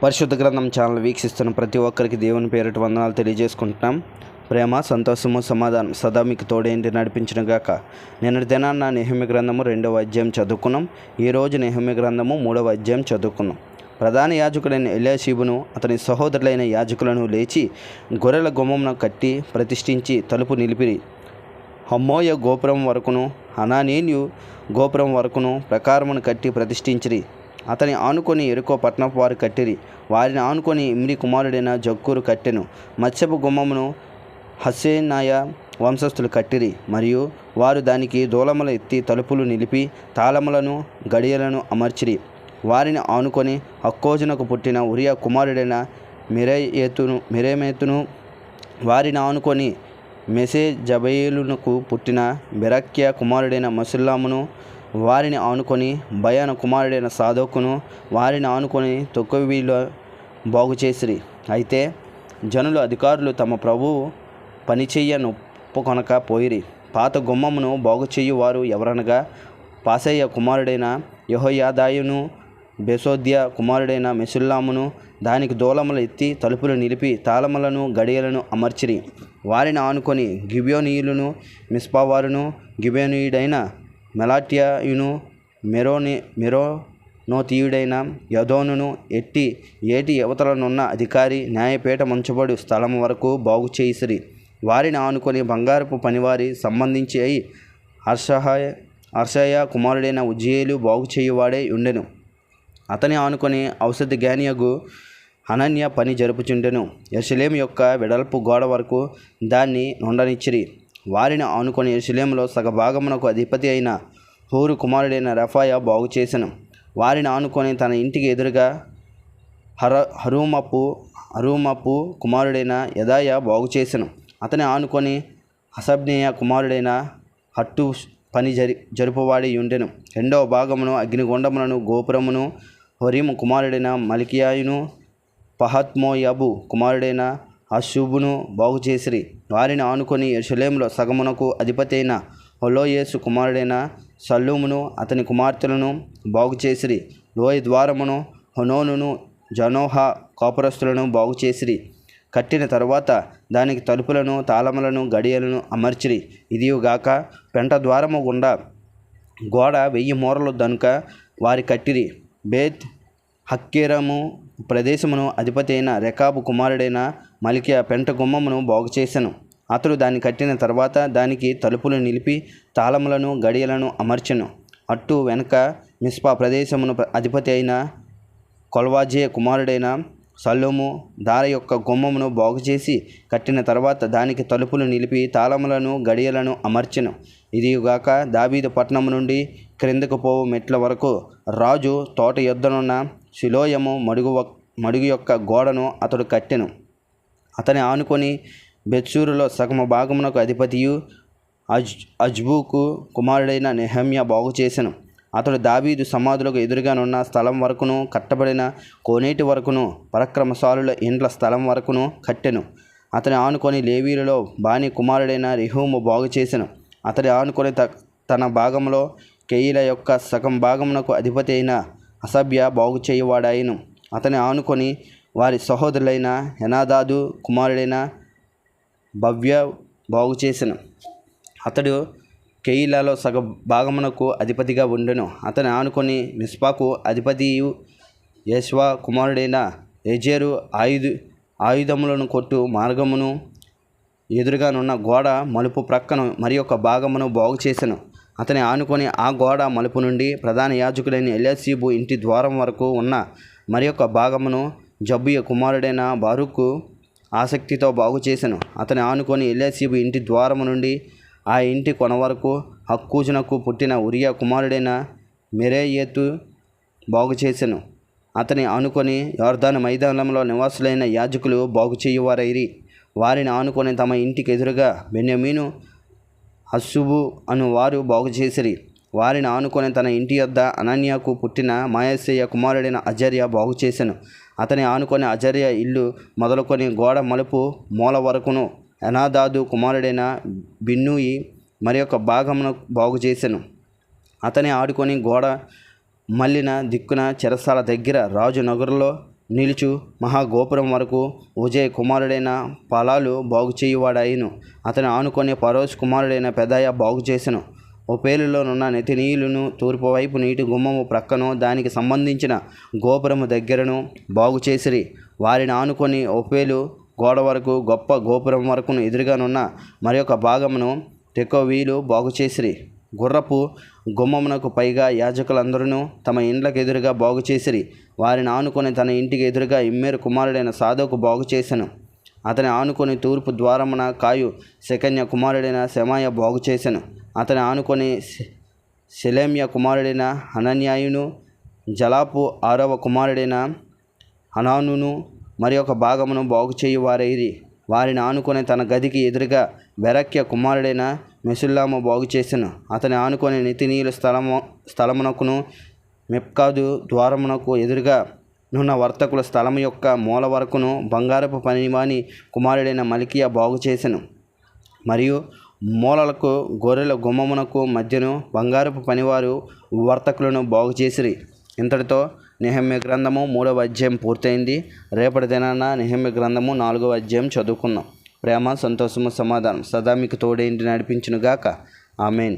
పరిశుద్ధ గ్రంథం ఛానల్ వీక్షిస్తున్న ప్రతి ఒక్కరికి దేవుని పేరిట వందనాలు తెలియజేసుకుంటున్నాం. ప్రేమ, సంతోషము, సమాధానం సదా మీకు తోడేంటి నడిపించిన గాక. నిన్నటి దినాన్న నెహెమ్యా గ్రంథము 2వ అధ్యాయం చదువుకున్నాం. ఈరోజు నెహెమ్యా గ్రంథము 3వ అధ్యాయం చదువుకున్నాం. ప్రధాన యాజకుడైన ఎలీషీబును అతని సహోదరులైన యాజకులను లేచి గొర్రెల గుమ్మమును కట్టి ప్రతిష్ఠించి తలుపు నిలిపిరి. హమ్మోయ గోపురం వరకును హనానీయు గోపురం వరకును ప్రకారమును కట్టి ప్రతిష్ఠించిరి. అతని ఆనుకొని ఎరుకో పట్టణపు వారు కట్టిరి. వారిని ఆనుకొని ఇమ్రి కుమారుడైన జక్కూరు కట్టెను. మత్స్యపు గుమ్మమును హస్సేనాయ వంశస్థులు కట్టిరి. మరియు వారు దానికి దూలములు ఎత్తి తలుపులు నిలిపి తాళములను గడియలను అమర్చిరి. వారిని ఆనుకొని అక్కోజునకు పుట్టిన ఉరియా కుమారుడైన మెరేమెతును, వారిని ఆనుకొని మెషేజబేలునకు పుట్టిన బెరక్యా కుమారుడైన మెషుల్లామును, వారిని ఆనుకొని బయాన కుమారుడైన సాదోకును, వారిని ఆనుకొని తొక్కవిలో బాగు చేసిరి. అయితే జనులు అధికారులు తమ ప్రభువు పనిచెయ్య నొప్పుకొనక పోయిరి. పాత గుమ్మమును బాగు చేయువారు ఎవరనగా పాసయ్య కుమారుడైన యెహోయాదాయును, బెసోద్య కుమారుడైన మెషుల్లామును. దానికి దూలములు ఎత్తి తలుపులు నిలిపి తాళములను గడియలను అమర్చిరి. వారిని ఆనుకొని గిబియోనీయులను, మిస్పావారును, గిబియోనీయుడైన మెలాట్యాయును, మెరోనోతీయుడైన యదోనును ఏటి యువతలనున్న అధికారి న్యాయపీఠముంచబడు స్థలం వరకు బాగు చేసిరి. వారిని ఆనుకొని బంగారపు పనివారి సంబంధించి అర్షయ కుమారుడైన ఉజ్జియేలు బాగు చేయువాడే ఉండెను. అతని ఆనుకొని ఔషధ జ్ఞానియగు హనన్య పని జరుపుచుండెను. యెరూషలేము యొక్క వెడల్పు గోడ వరకు దాన్ని నుండనిచ్చిరి. వారిని ఆనుకొని యెరూషలేములో సగభాగమునకు అధిపతి అయిన హూరు కుమారుడైన రెఫాయా బాగు చేసెను. వారిని ఆనుకొని తన ఇంటికి ఎదురుగా హరూమపు కుమారుడైన యెదాయా బాగు చేసెను. అతని ఆనుకొని హషబ్నేయ కుమారుడైన హట్టు పని జరుపువాడి ఉండెను. రెండవ భాగమును అగ్నిగుండములను గోపురమును హొరీము కుమారుడైన మల్కియాయును, పహత్మోయబు కుమారుడైన హషుబును బాగు చేసిరి. వారిని ఆనుకొని యెరూషలేములో సగమునకు అధిపతి అయిన హొలోయేసు కుమారుడైన షల్లూమును అతని కుమార్తెలను బాగు చేసిరి. లోయ ద్వారమును హనోనును జనోహ కాపురస్తులను బాగు చేసిరి. కట్టిన తరువాత దానికి తలుపులను తాళములను గడియలను అమర్చిరి. ఇదియుగాక పెంట ద్వారము గుండా గోడ 1000 మూరలు దనుక వారి కట్టిరి. బేత్ హక్కెరము ప్రదేశమును అధిపతి అయిన రెకాబు కుమారుడైన మల్కియా పెంట గుమ్మమును బాగు చేసెను. అతడు దాన్ని కట్టిన తర్వాత దానికి తలుపులు నిలిపి తాళములను గడియలను అమర్చెను. అట్టు వెనుక మిస్పా ప్రదేశమును అధిపతి అయిన కొల్వాజే కుమారుడైన షల్లూము దార యొక్క గుమ్మమును బాగు చేసి కట్టిన తర్వాత దానికి తలుపులు నిలిపి తాళములను గడియలను అమర్చెను. ఇదిగాక దావీదు పట్టణము నుండి క్రిందకు పోవు మెట్ల వరకు రాజు తోట యొద్దనున్న షిలోయము మడుగు యొక్క గోడను అతడు కట్టెను. అతని ఆనుకొని బెత్షూరులో సగము భాగమునకు అధిపతియు అజ్బూకు కుమారుడైన నెహెమ్యా బాగు చేసెను. అతడు దావీదు సమాధులకు ఎదురుగానున్న స్థలం వరకును కట్టబడిన కోనేటి వరకును పరాక్రమశాలుల ఇండ్ల స్థలం వరకును కట్టెను. అతని ఆనుకొని లేవీలలో బాని కుమారుడైన రెహూము బాగు చేసెను. అతని ఆనుకొని తన భాగంలో కెయీల యొక్క సగం భాగమునకు అధిపతి అయిన హషబ్యా బాగు చేయువాడాయను. అతని ఆనుకొని వారి సహోదరులైన హెనాదాదు కుమారుడైన భవ్య బాగు చేసెను. అతడు కెయీలలో సగ భాగమునకు అధిపతిగా ఉండెను. అతని ఆనుకొని మిస్పాకు అధిపతియు యెష్వా కుమారుడైన ఎజేరు ఆయుధములను కొట్టు మార్గమును ఎదురుగానున్న గోడ మలుపు ప్రక్కను మరి ఒక భాగమును బాగు చేసెను. అతని ఆనుకొని ఆ గోడ మలుపు నుండి ప్రధాన యాజకుడైన ఎలీషీబు ఇంటి ద్వారం వరకు ఉన్న మరి ఒక భాగమును జబ్బుయ కుమారుడైన బారూకు ఆసక్తితో బాగు చేసెను. అతని ఆనుకొని ఎలీషీబు ఇంటి ద్వారము నుండి ఆ ఇంటి కొన వరకు హక్కూజునకు పుట్టిన ఉరియా కుమారుడైన మెరేయెతు బాగు చేసెను. అతని ఆనుకొని యొర్దాను మైదానంలో నివాసులైన యాజకులు బాగు చేయువారైరి. వారిని ఆనుకొని తమ ఇంటికి ఎదురుగా బెన్యామీను, హస్సుబు అను వారు బాగు చేసిరి. వారిని ఆనుకొని తన ఇంటి యొద్ద అనన్యాకు పుట్టిన మాయస్సేయ కుమారుడైన అజర్యా బాగు చేసెను. అతని ఆనుకొని అజర్యా ఇల్లు మొదలుకొని గోడ మలుపు మూల వరకును హెనాదాదు కుమారుడైన బిన్నూయి మరి ఒక భాగమును బాగు చేసెను. అతని ఆడుకొని గోడ మళ్ళిన దిక్కున చెరసాల దగ్గర రాజు నగరులో నిలుచు మహాగోపురం వరకు ఉజయ్ కుమారుడైన పలాలు బాగు చేయువాడాయిను. అతని ఆనుకొని పరోష్ కుమారుడైన పెదాయ బాగు చేసెను. ఓపేలులోనున్న నెతనీయులను తూర్పు వైపు నీటి గుమ్మము ప్రక్కను దానికి సంబంధించిన గోపురము దగ్గరను బాగు చేసిరి. వారిని ఆనుకొని ఓపేలు గోడ వరకు గొప్ప గోపురం వరకును ఎదురుగానున్న మరి ఒక భాగమును తెకోవీలు బాగు చేసిరి. గుర్రపు గుమ్మమునకు పైగా యాజకులందరూ తమ ఇండ్లకు ఎదురుగా బాగు చేసిరి. వారిని ఆనుకొని తన ఇంటికి ఎదురుగా ఇమ్మేరు కుమారుడైన సాదోకు బాగు చేసెను. అతని ఆనుకొని తూర్పు ద్వారమున కాయు శెకన్య కుమారుడైన శమాయ బాగు చేసెను. అతని ఆనుకొని షెలెమ్య కుమారుడైన హనన్యాయును, జలాపు 6వ కుమారుడైన హనానును మరి ఒక భాగమును బాగు చేయువారైరి. వారిని ఆనుకొని తన గదికి ఎదురుగా బెరక్య కుమారుడైన మెసుల్లాము బాగు చేసెను. అతని ఆనుకొని నెతనీయుల స్థలమునకును మెప్కాదు ద్వారమునకు ఎదురుగా నున్న వర్తకుల స్థలము యొక్క మూల వరకును బంగారపు పనివాని కుమారుడైన మల్కియా బాగు చేసెను. మరియు మూలలకు గొర్రెల గుమ్మమునకు మధ్యను బంగారపు పనివారు వర్తకులను బాగు చేసిరి. ఇంతటితో నెహెమ్యా గ్రంథము 3వ అధ్యాయం పూర్తయింది. రేపటి దినాన నెహెమ్యా గ్రంథము 4వ అధ్యాయం చదువుకుందాం. ప్రేమ, సంతోషము, సమాధానం సదా మీకు తోడేంటి నడిపించునుగాక. ఆమెన్.